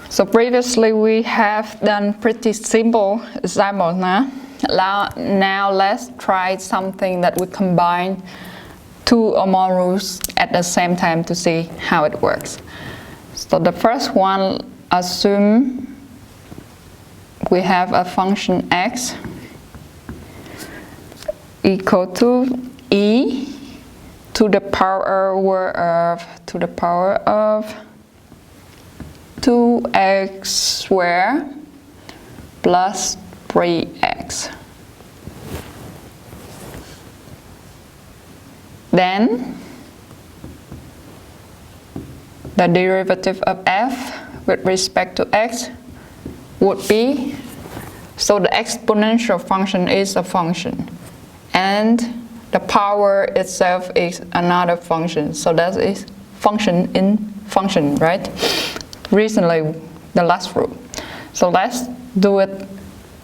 So previously we have done pretty simple examples now. Now let's try something that we combine two or more rules at the same time to see how it works. So the first one, assume we have a function x equal to e to the power of 2x squared plus 3x. Then the derivative of f with respect to x would be, so the exponential function is a function and the power itself is another function, so that is function in function, right? Recently the last rule. So let's do it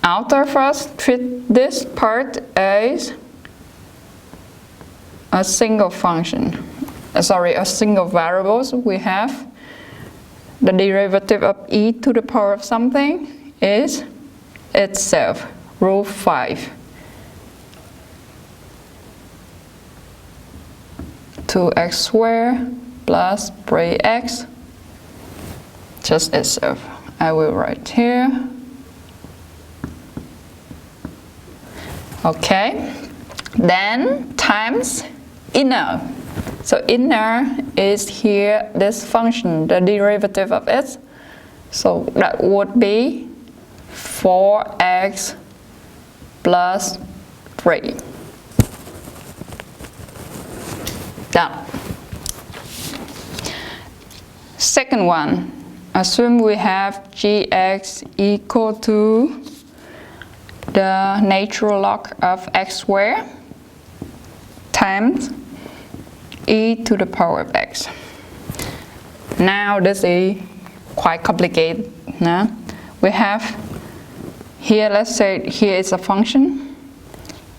outer first. Treat this part as a single function, a single variable. We have the derivative of e to the power of something is itself, rule 5. 2x squared plus 3x, just itself. I will write here. Okay, then times inner. So inner is here this function, the derivative of it. So that would be 4x plus 3. Done. Second one, assume we have gx equal to the natural log of x squared times e to the power of x. Now this is quite complicated. No? We have here, let's say here is a function,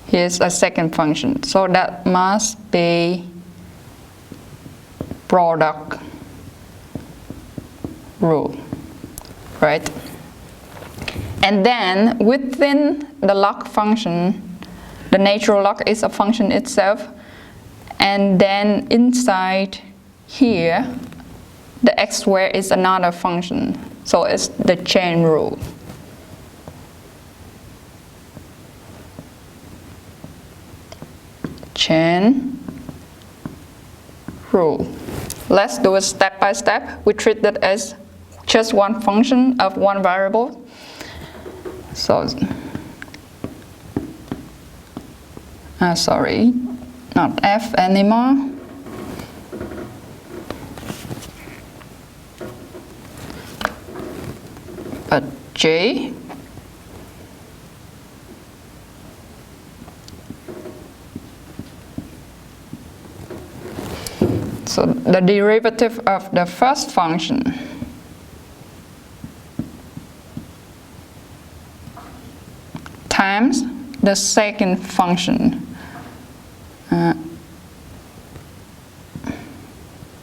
here's a second function, so that must be product rule, right? And then within the log function, the natural log is a function itself, and then inside here the x squared is another function, so it's the chain rule. Chain rule. Let's do it step by step. We treat that as just one function of one variable. So, sorry, not f anymore. But j. So the derivative of the first function times the second function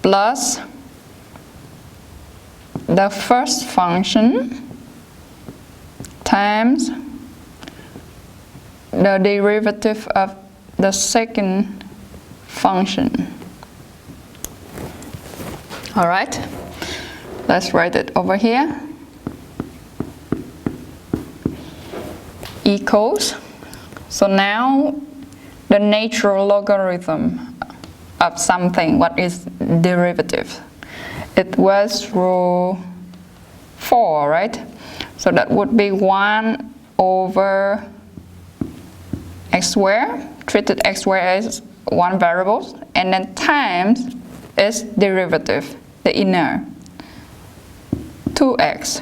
plus the first function times the derivative of the second function. All right, let's write it over here. Equals, so now the natural logarithm of something, what is derivative? It was rule 4, right? So that would be 1 over x squared, treated x squared as one variable, and then times its derivative, the inner, 2x.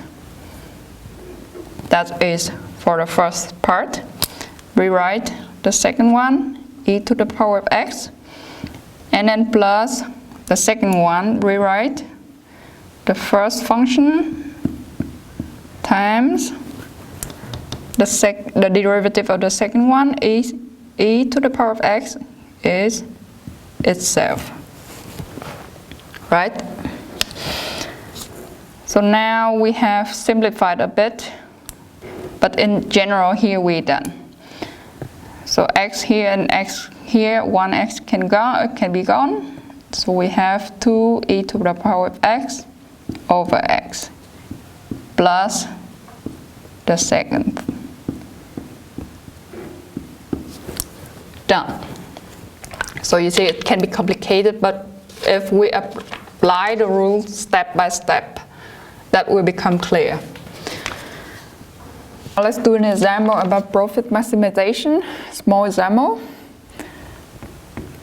That is for the first part. Rewrite the second one, e to the power of x, and then plus the second one, rewrite the first function times the derivative of the second one is e to the power of x is itself, right? So now we have simplified a bit, but in general here we're done. So x here and x here, one x can be gone. So we have 2e to the power of x over x plus the second. Done. So you see it can be complicated, but if we apply the rules step by step, that will become clear. Let's do an example about profit maximization. Small example.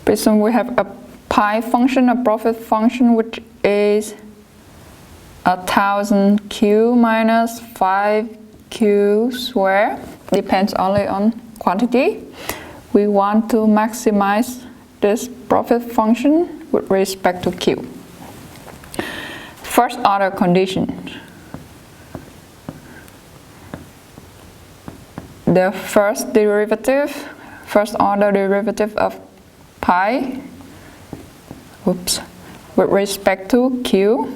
Presume we have a pi function, a profit function, which is 1000q minus 5q squared. Depends only on quantity. We want to maximize this profit function with respect to q. First order condition. The first order derivative of pi, with respect to q,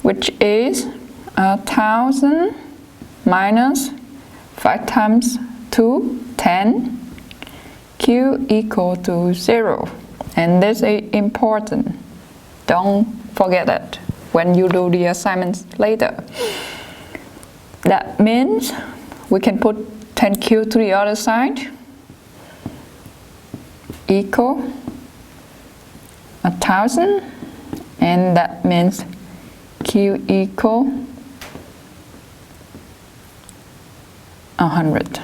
which is 1000 minus 5 times 2, 10, q equal to 0. And this is important. Don't forget it when you do the assignments later. That means we can put 10q to the other side, equal 1000, and that means q equal 100.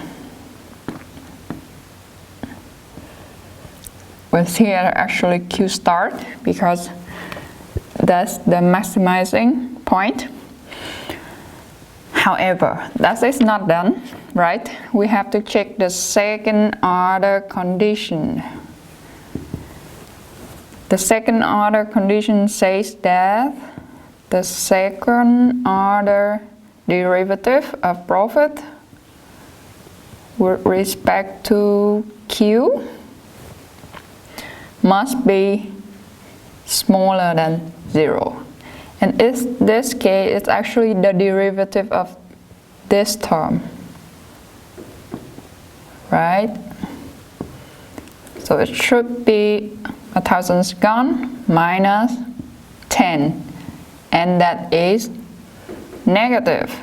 But here actually q start, because that's the maximizing point. However, that is not done, right? We have to check the second order condition. The second order condition says that the second order derivative of profit with respect to q must be smaller than 0. And in this case, it's actually the derivative of this term, right? So it should be 1000 is gone minus 10, and that is negative.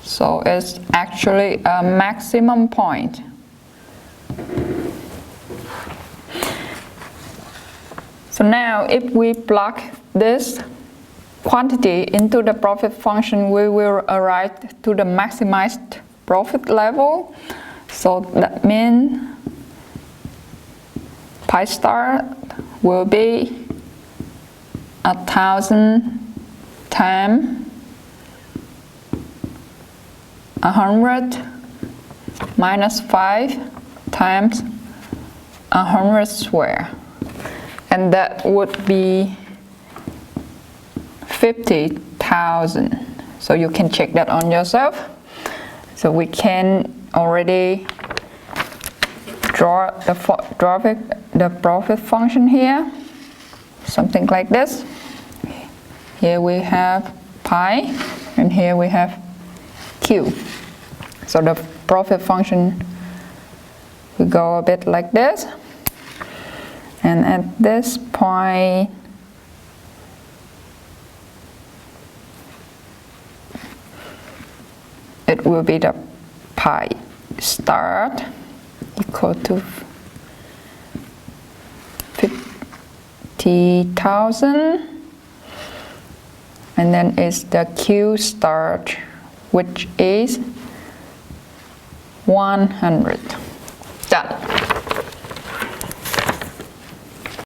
So it's actually a maximum point. So now if we plug this quantity into the profit function, we will arrive to the maximized profit level. So that means pi star will be 1000 times 100 minus 5 times 100 squared. And that would be 50,000. So you can check that on yourself. So we can already draw the profit function here, something like this. Here we have pi, and here we have q. So the profit function will go a bit like this. And at this point, it will be the pi start equal to 50,000, and then it's the q start, which is 100. Done.